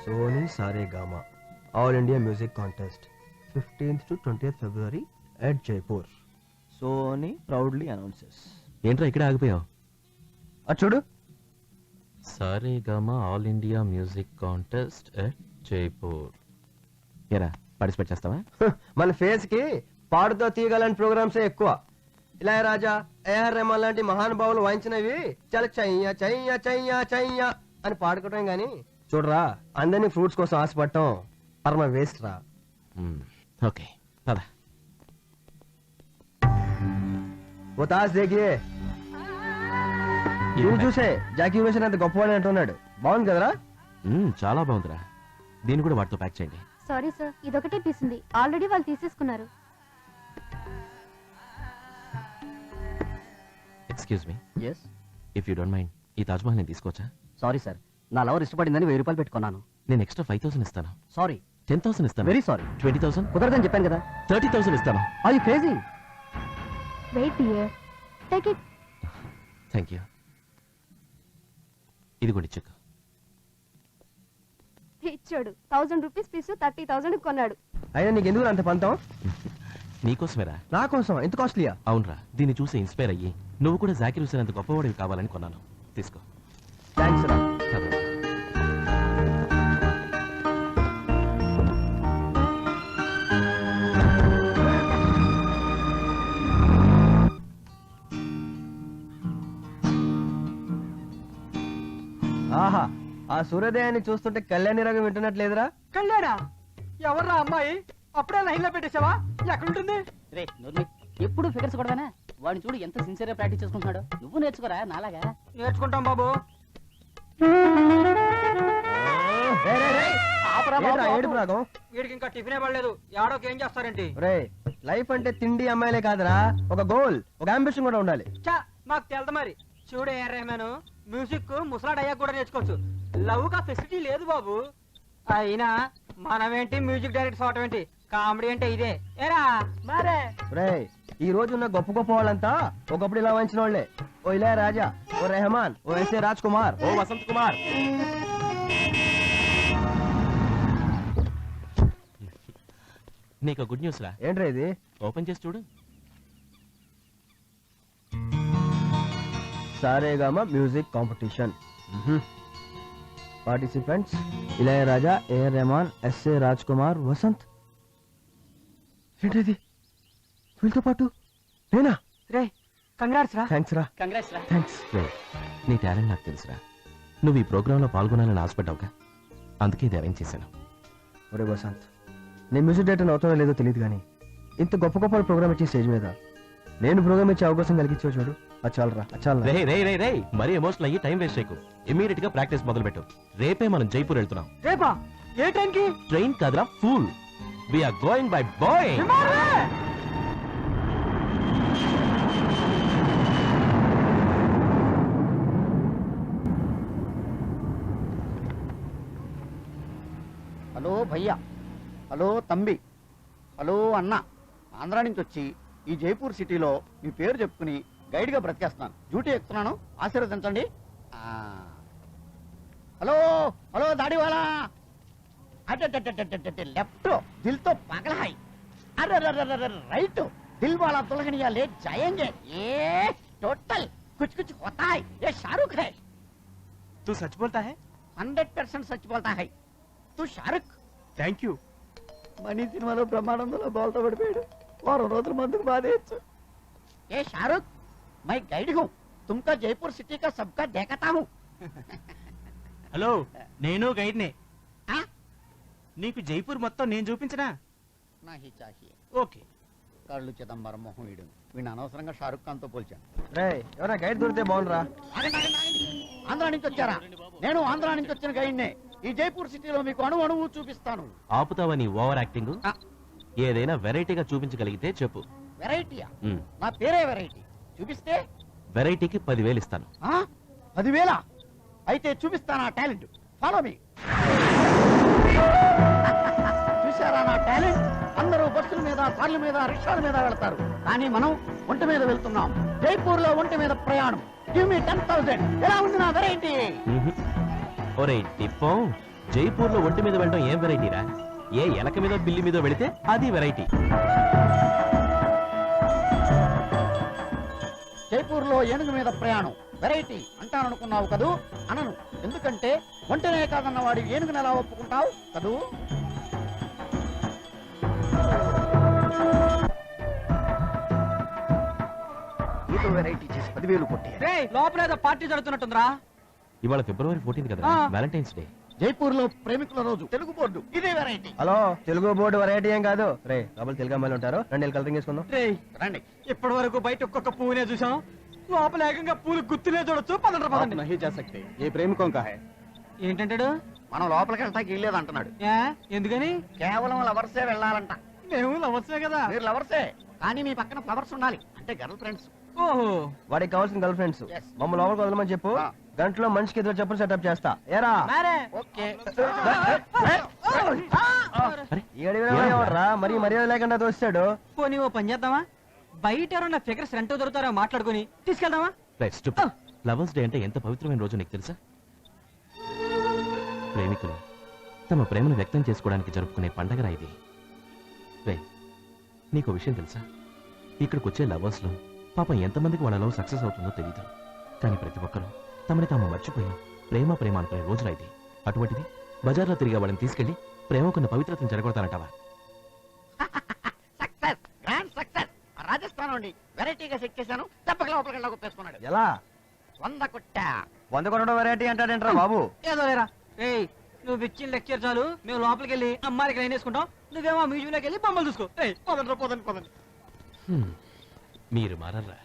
Sony Saregama All India Music Contest 15th to 20th February at Jaipur. Sony proudly announces. ఏంట్రా ఇక్కడ ఆగిపోయావు? చూడు Saregama all India music contest at Jaipur. ఏరా participate చేస్తావా? మన ఫేస్ కి పాడుతో తీయగలని ప్రోగ్రామ్సే ఎక్కువ. ఇళయరాజా, ఏఆర్ రెహమాన్ లాంటి మహానుభావులు వాయించినవి చాలా చయ్య చయ్య చయ్య చయ్య అని పాడుకోవటం గాని చూడరా అందరినీ ఫ్రూట్స్ కోసం ఆశపడటం పరమ వేస్ట్ రా. ఓకే పద. ఓ తాజ్ దేఖియే, దీన్ని చూసే జాకీ వేషన్ అంత గొప్పవాడు అంటున్నాడు. బాగుంది కదరా? చాలా బాగుందిరా. దీన్ని కూడా వాటితో ప్యాక్ చేయండి. సారీ సార్, ఇదొకటే పీస్ ఉంది, ఆల్రెడీ వాళ్ళు తీసేసుకున్నారు. Excuse me, yes. If you don't mind ఈ తాజ్మహల్ నేను తీసుకోవచ్చా? సారీ సార్, నా లవర్ ఇష్టపడిందని 1000 రూపాయలు పెట్టుకున్నాను. నేను ఎక్స్ట్రా 5000 ఇస్తాను. సారీ. 10,000 ఇస్తాను. Very sorry. 20,000 కుదరదని చెప్పాను కదా. 30,000 ఇస్తాను. Are you crazy? Wait dear, take it. Thank you. ఇది కూడా చెక్. ఇచ్చాడు 1000 రూపీస్ పీసు 30,000 కొన్నాడు. అయినా నీకు ఎందుకు అంత పంతం? నీకోసమేరా. నా కోసం ఎంత కాస్ట్లీయా? అవునరా, దీన్ని చూసి ఇన్స్పైర్ అయ్యి నువ్వు కూడా జాకిర్ హుసేన్ అంత గొప్పవాడివి కావాలని కొన్నాను. తీసుకో. థ్యాంక్స్ రా. కదా. ఆహా, ఆ సూర్యోదయాన్ని చూస్తుంటే కళ్యాణి రాగం వింటున్నట్లేదురా? కళ్యాణా? ఎవర్రా అమ్మాయి? అప్పుడే లైన్ లో పెట్టేసావా? ఎక్కడుంటుంది? రే నూర్మి, ఎప్పుడు ఫిగర్స్ కొడదానా? వాడిని చూడు ఎంత సిన్సియర్ గా ప్రాక్టీస్ చేసుకుంటున్నాడు. నువ్వు నేర్చుకోరా నాలాగా. నేర్చుకుంటాం బాబు. రేయ్, రేయ్, రేయ్. ఆపరా బాబు, ఏంట్రా ఆపు. ఏడుపు రాగం? వీడికి ఇంకా టిఫినే పడలేదు. ఏడోకి ఏం చేస్తారేంటి? రేయ్, లైఫ్ అంటే తిండి అమ్మాయిలే కాదురా, ఒక గోల్, ఒక అంబిషన్ కూడా ఉండాలి. చా, మాకు తెలదు మరి. చూడు ఏ రెహమాను, మ్యూజిక్ ముసలాడ్ అయ్యాక కూడా నేర్చుకోవచ్చు. లవ్ కా ఫెసిలిటీ లేదు బాబు. అయినా మనమేంటి మ్యూజిక్ డైరెక్టర్ అవటం ఏంటి? కామెడీ అంటే ఇదే ఏరా మరే. రేయ్, ఈ రోజు ఉన్న గొప్ప గొప్ప వాళ్ళంతా ఒకప్పుడు ఇలా వంచిన వాళ్ళే. ఓ ఇళయరాజా, ఓ రెహమాన్, ఓ ఎస్ఏ రాజ్ కుమార్, ఓ వసంత్ కుమార్. నీకు గుడ్ న్యూస్ రా. ఏంట్రా ఇది? ఓపెన్ చేసి చూడు. Saregama music competition. Participants Ilaiyaraaja, AR Rahman, SA Raj Kumar, Vasant. ఏంటిది? వీళ్ళతో పాటు నేనా? రే కంగ్రాట్స్ రా. థ్యాంక్స్ రా. కంగ్రాట్స్ రా. థ్యాంక్స్. నీ టాలెంట్ నాకు తెలుసురా. నువ్వు ఈ ప్రోగ్రామ్ లో పాల్గొనాలని ఆశపడ్డావుగా, అందుకే ఇది అరేంజ్ చేశాను. ఒరే వసంత్, నేను మ్యూజిక్ డైరెక్టర్ అవుతానో లేదో తెలియదు కానీ ఇంత గొప్ప గొప్ప ప్రోగ్రామ్ ఇచ్చే స్టేజ్ మీద నేను ప్రోగ్రామ్ ఇచ్చే అవకాశం కలిగించావు చూడు, అది చాలరా, అది చాలు. రే రే రే రే, మరీ ఎమోషనల్ అయ్యి టైం వేస్ట్ చేయకు. ఇమీడియట్ గా ప్రాక్టీస్ మొదలు పెట్టు. రేపే మనం జైపూర్ వెళ్తున్నాం. రేపా? ఏ ట్రైన్ కి? ట్రైన్ కాదురా, fool. We are going by Boeing. Hello భయ్యా, హలో తంబి, హలో అన్న. ఆంధ్రా నుంచి వచ్చి ఈ జైపూర్ సిటీలో మీ పేరు చెప్పుకుని గైడ్ గా బ్రతికేస్తున్నాను. డ్యూటీ ఎక్కుతున్నాను, ఆశీర్వదించండి. హలో హలో దాడివాలా. అటే లెఫ్ట్ దిల్ తో పగలహాయ్. అరే రైట్ దిల్ వాలా దుల్హనియా ले जाएंगे. ये टोटल कुछ कुछ होता है. ये शाहरुख है. तू सच बोलता है? 100% सच बोलता है. तू शाहरुख. Thank you. మనీ సినిమాలో బ్రహ్మానందంలో బోల్తా పడిపోయాడు. వారం రోజుల మందుకు బాధేయచ్చు. ఏ షారుఖ్, మై గైడ్ హూ. తుమ్కా జైపూర్ సిటీ కా సబ్కా దేఖతా హూ. హలో, నేను గైడ్ నే. నీకు జైపూర్ మొత్తం నేను చూపించనా? నాహీ చాహియే. ఓకే. కళ్ళు చిదంబరం మొహం వీడు. వీడిని అనవసరంగా షారుఖ్ ఖాన్ తో పోల్చాను. రేయ్, ఎవరైనా గైడ్ దొరికితే బాగుండ్రా. ఆంధ్రా నుంచి వచ్చారా? నేను ఆంధ్రా నుంచి వచ్చిన గైడ్నే. ఈ జైపూర్ సిటీలో మీకు అణు అణువు చూపిస్తాను. ఆపుతావని ఓవర్ యాక్టింగ్. ఏదైనా వెరైటీగా చూపించగలిగితే చెప్పు. వెరైటీయా? నా పేరే వెరైటీ. చూపిస్తే వెరైటీకి 10,000 ఇస్తాను. 10,000? అయితే చూపిస్తాను ఆ టాలెంట్. Follow me. చూసారా నా టాలెంట్? అందరూ బస్సుల మీద, కార్ల మీద, రిక్షాల మీద వెళ్తారు, కానీ మనం ఒంటి మీద వెళ్తున్నాం. జైపూర్ లో ఒంటి మీద ప్రయాణం. Give me 10,000. ఎలా ఉంది నా వెరైటీ? ఒరే టిప్పం, జైపూర్లో ఒంటి మీద వెళ్ళడం ఏం వెరైటీరా? ఏ ఎలక మీద బిల్లి మీద వెళితే అది వెరైటీ. జైపూర్లో ఏనుగు మీద ప్రయాణం వెరైటీ అంటాననుకున్నావు కదూ? అనను. ఎందుకంటే ఒంటనే కాదన్న వాడి ఏనుగుని ఎలా ఒప్పుకుంటావు కదూ? ఏదో వెరైటీ చేసి 10,000 కొట్టే. లోపల ఏదో పార్టీ జరుగుతున్నట్టుందిరా. ఇవాళ ఫిబ్రవరి 14 కదా, వ్యాలంటైన్స్ డే. జైపూర్ లో ప్రేమికుల రోజు తెలుగు బోర్డు ఇదే variety. Hello, Telugu board variety ఏం కాదు రే. డబుల్ తెలుగు అమ్మాయిలు ఉంటారు, 2 కలరింగ్ వేసుకుందాం. రండి. ఇప్పటి వరకు బయట ఒక్కొక్క పువ్వునే చూసాం, లోపల ఏకంగా పూలు గుర్తులే చూడొచ్చు. పదండి పదండి. ఏ ప్రేమికం కా హై? ఏంటంటాడు? మనం లోపలికి వెళ్తాకి వెళ్ళలేదు అంటున్నాడు. ఎందుకని? కేవలం లవర్సే వెళ్ళాలంట. మేము లవర్సే కదా. మీరు లవర్సే, కానీ మీ పక్కన ఫ్లవర్స్ ఉండాలి, అంటే గర్ల్ ఫ్రెండ్స్. ఓహో, వాడికి కావాల్సిన గర్ల్ ఫ్రెండ్స్. Yes. మమ్మల్ని లోపలికి వదలమని చెప్పు, ఆ. గంటలో మనిషికి ఎదురు చెప్పులు సెటప్ చేస్తా. ఏరా ఓకే. ఏడిరా మరి మర్యాద లేకుండా తోస్తాడు. పోనీ ఓ పని చేద్దామా? బయట ఎవరన్నా ఫిగర్స్ రెంటో దొరుకుతారో మాట్లాడుకుని తీసుకెళ్దామా? Right, stupid. ఫ్లవర్స్ డే అంటే ఎంత పవిత్రమైన రోజు నీకు తెలుసా? ప్రేమికులు తమ ప్రేమను వ్యక్తం చేసుకోవడానికి జరుపుకునే పండగరా ఇది. రే, నీకు విషయం తెలుసా? ఇక్కడికి వచ్చే లవర్స్ లో పాపం ఎంతమందికి వాళ్ళ లవ్ సక్సెస్ అవుతుందో తెలియదు, కానీ ప్రతి ఒక్కరూ తమని తాము మర్చిపోయి ప్రేమ ప్రేమ అనుకునే రోజులా ఇది. అటువంటిది బజార్లో తిరిగే వాళ్ళని తీసుకెళ్లి ప్రేమకున్న పవిత్రతను జరగొడతానంటావా? Success, grand success. రాజస్థాన్ నుండి వెరైటీగా సెట్ చేశాను. తప్పక లోపలికి వెళ్ళా ఒప్పేసుకున్నాడు. ఎలా 100 కొట్టా. 100 కొట్టడం వెరైటీ అంటాడేంట్రా బాబు? ఏదో లేరా. ఏయ్, నువ్వు ఇచ్చిన లెక్చర్ చాలు, మేము లోపలికి వెళ్ళి అమ్మాయికి లైన్ వేసుకుంటాం, నువ్వేమో మ్యూజియం లోకి వెళ్ళి బొమ్మలు చూసుకో. పదండి పదండి పదండి. హ్మ్, మీరు మారర్రా.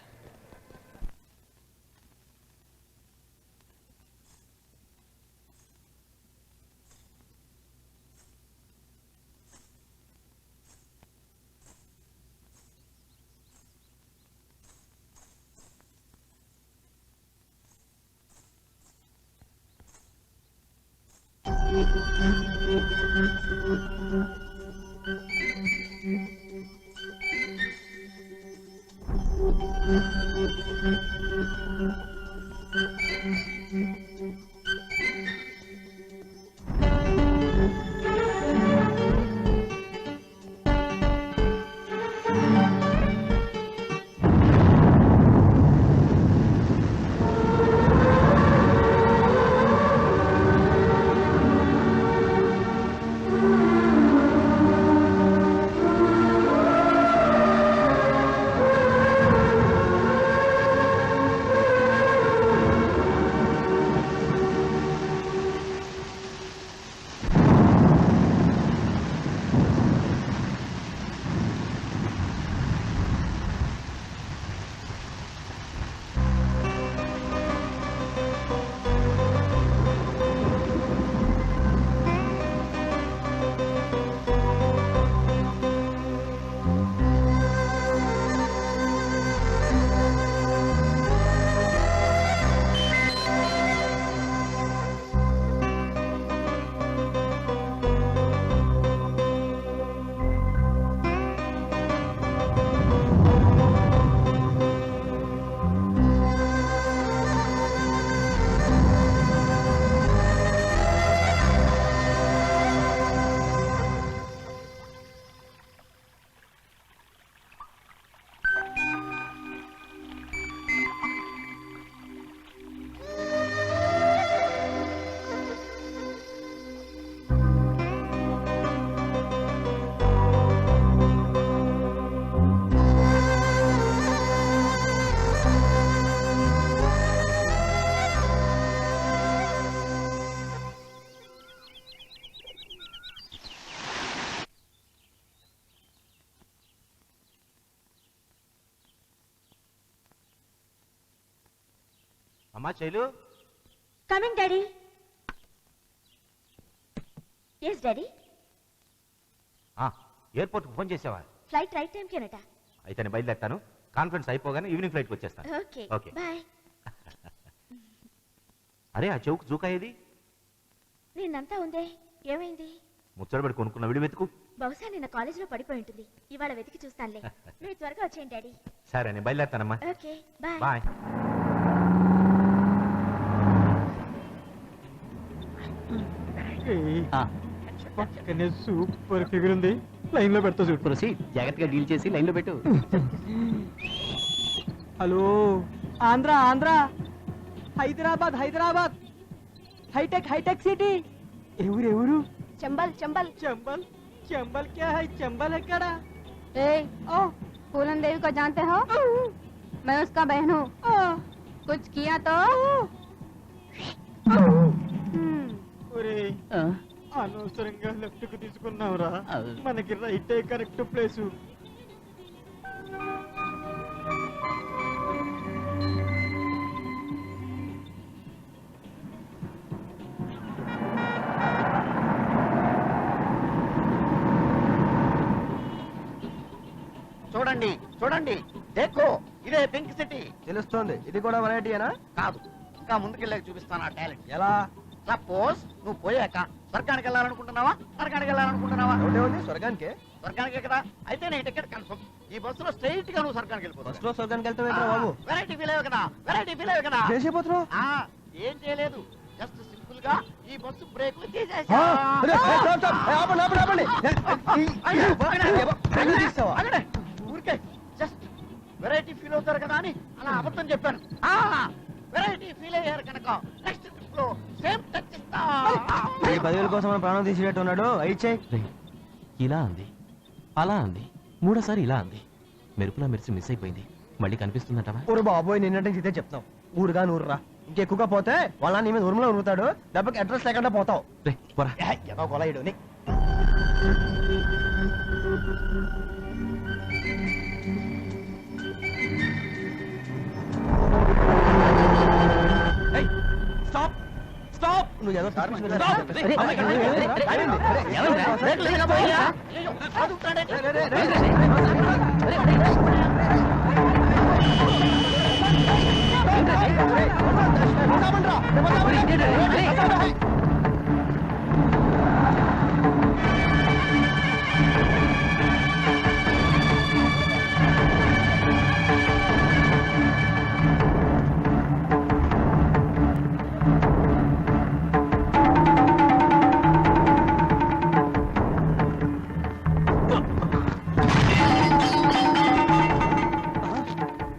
అమ్మా Shailu, coming daddy. Yes daddy. ఎయిర్పోర్ట్కి ఫోన్ చేసావా? ఫ్లైట్ రైట్ టైం కేనట. అయితే నేను బయలుదేరుతాను. కాన్ఫరెన్స్ అయిపోగానే ఈవినింగ్ ఫ్లైట్కి వచ్చేస్తాను. Okay okay. బాయ్. అరే, ఆ చౌక్ జూకా ఏది? నిన్నంతా ఉందే, ఏమైంది? ముచ్చటబడి కొనుక్కున్న విడి వెతుకు. బహుశా నిన్న కాలేజీలో పడిపోయి ఉంటుంది. ఇవాళ వెతికి చూస్తానులే. మీరు త్వరగా వచ్చేయండి డాడీ. సరే, నేను బయలుదేరుతానమ్మా. Okay bye. బాయ్. పక్కనే సూపర్ ఫిగర్ ఉంది లైన్ లో పెడతా చూడు ప్రొసీడ్ జాగ్రత్తగా డీల్ చేసి లైన్ లో పెట్టు. హలో ఆంధ్ర ఆంధ్ర హైదరాబాద్ హైదరాబాద్ హైటెక్ సిటీ ఎవరు चंबल चंबल चंबल चंबल क्या है चंबल है क्या ए ओ फूलन देवी को जानते हो मैं उसका बहन हूँ कुछ किया तो ఒరే ఆ, అనవసరంగా లెఫ్ట్ కు తీసుకున్నావురా ఆ. మనకి రైట్ కరెక్ట్ ప్లేస్ చూడండి చూడండి దేకో ఇదే పింక్ సిటీ. తెలుస్తోంది, ఇది కూడా వెరైటీయేనా? కాదు, ఇంకా ముందుకెళ్ళాక చూపిస్తాను ఆ టాలెంట్. ఎలా? సపోజ్ నువ్వు పోయాక స్వర్గానికి వెళ్ళాలనుకుంటున్నావా నరకానికి వెళ్ళాలనుకుంటున్నావా? ఒకటే ఉంది స్వర్గానికి. స్వర్గానికే కదా, అయితే నీ టికెట్ కన్ఫర్మ్. ఈ బస్సులో స్ట్రైట్ గా నువ్వు స్వర్గానికి ఫస్ట్ వెళ్ళిపోతావు. లో స్వర్గానికి వెళ్తావేంట్రా బాబు? వెరైటీ ఫీల్ అయ్యావు కదా, వెరైటీ ఫీల్ అయ్యావు కదా. చేసిపోతున్నావు? ఆ, ఏం చేయలేదు, జస్ట్ సింపుల్ గా ఈ బస్సు బ్రేకులు తీసేసా. ఊరికే జస్ట్ వెరైటీ ఫీల్ అవుతారు కదా అని అలా అబద్ధం చెప్పాను. వెరైటీ ఫీల్ అయ్యారు కనుక నెక్స్ట్ ట్రిప్ లో సేమ్ టచ్ ఇస్తా. 10,000 కోసం మన ప్రాణం తీసినట్టు ఉన్నాడు. అయిచే రేయ్, ఇలా అంది, అలా అంది, మూడోసారి ఇలా అంది. మెరుపులా మెరిసి మిస్ అయిపోయింది. మళ్ళీ కనిపిస్తుందంటావా? ఊరు బాబోయ్, నిన్నటి ఇదే చెప్తాం. ఊరుగా నూరురా, ఇంకెక్కువగా పోతే వాళ్ళ నీ మీద ఉరుములో ఉరుతాడు. డబ్బుకి అడ్రస్ లేకుండా పోతావు. రే పోరా. ఏదో కొలయుడు నీ. Stop stop. నువ్వు ఏదో తప్పించుకుని Stop. రా. రే, రే, అమ్మాయి, రే, రే, రే, రే, అయ్యింది. రే, రే, ఎవరు? రే, బ్రేకులు లేదుగా పోయినా? అయ్యో, అడుగుతాడే. రే, రే, రే, రే, రే.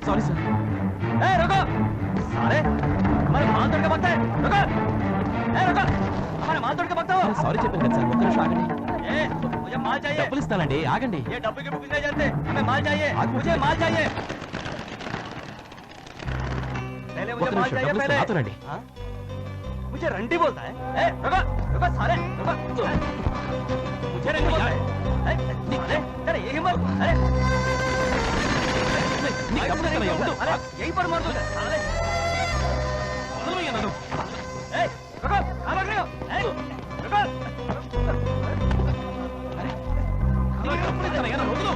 Sorry sir. ए रुको साले हमारे माल तोड़ के भागते हैं रुको ए रुको हमारे माल तोड़ के भागते हो సారీ చెప్పాను కదా సార్, ఒక్క నిమిషం ఆగండి. ए मुझे माल चाहिए డబ్బులు ఇస్తానండి, ఆగండి. ये डब्बे के बुकिंग नहीं जानते हमें माल चाहिए आगे मुझे माल चाहिए पहले ఒక్క मुझे माल నిమిషం, चाहिए డబ్బులు पहले ఇస్తాను, నాతో రండి. हाँ? मुझे रंडी बोलता है ए रुको रुको साले रुको मुझे रंडी बोलता है अरे अरे ये हिम्मत अरे నీకు డబ్బులు ఇస్తానయ్యా, ఉండు. अरे यहीं पर मार दो साले వదలవయ్యా నన్ను. ए रुको कहाँ भाग रहे हो ए रुको నీకు డబ్బులు ఇస్తానయ్యా, నన్ను వదలు.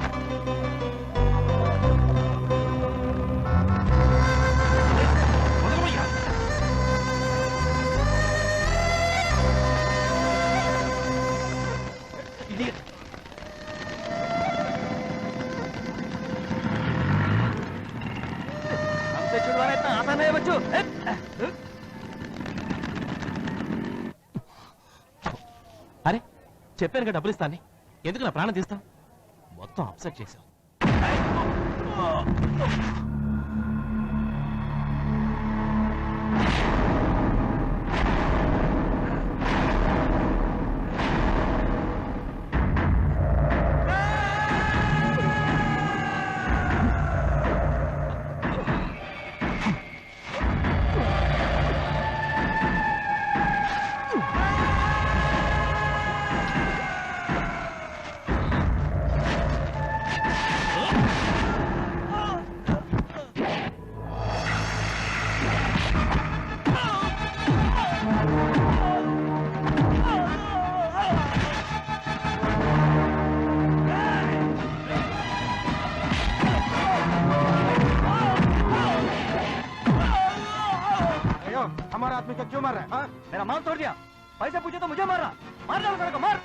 వదలవయ్యా. Idiot. हमसे छुड़वाना इतना आसान है बच्चों అరే చెప్పాను డబ్బులు ఇస్తాను, ఎందుకు నా ప్రాణం తీస్తాం? మొత్తం అప్సెట్ చేశావు. हमारा आदमी को क्यों मार रहा है हाँ? मेरा माल तोड़ दिया पैसे पूछे तो मुझे मार रहा मार डालो सर को मार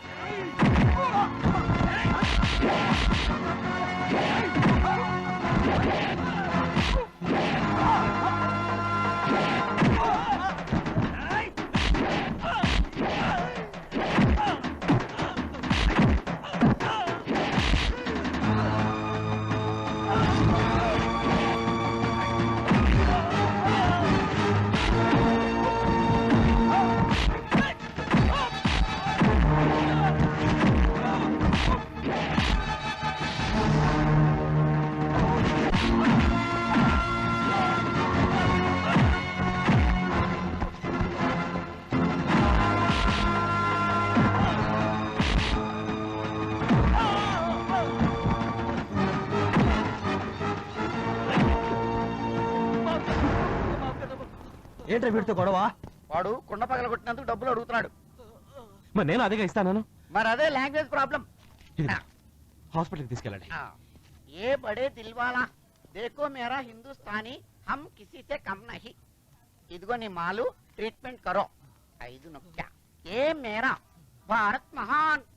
ఏంట్రా వీడితో గొడవ? వాడు కుండ పగల కొట్టినందుకు డబ్బులు అడుగుతున్నాడు. మరి నేను అదేగా ఇస్తాను. మరి అదే లాంగ్వేజ్ ప్రాబ్లం. హాస్పిటల్కి తీసుకెళ్ళండి. ఏ బడే దిల్వాలా దేకో మేరా హిందుస్థానీ హమ్ కిసీ సే కమ్ నహీ. ఇదిగో నీ మాలు ట్రీట్మెంట్ కరో. 5 నొక్కా. ఏ మేరా భారత్ మహాన్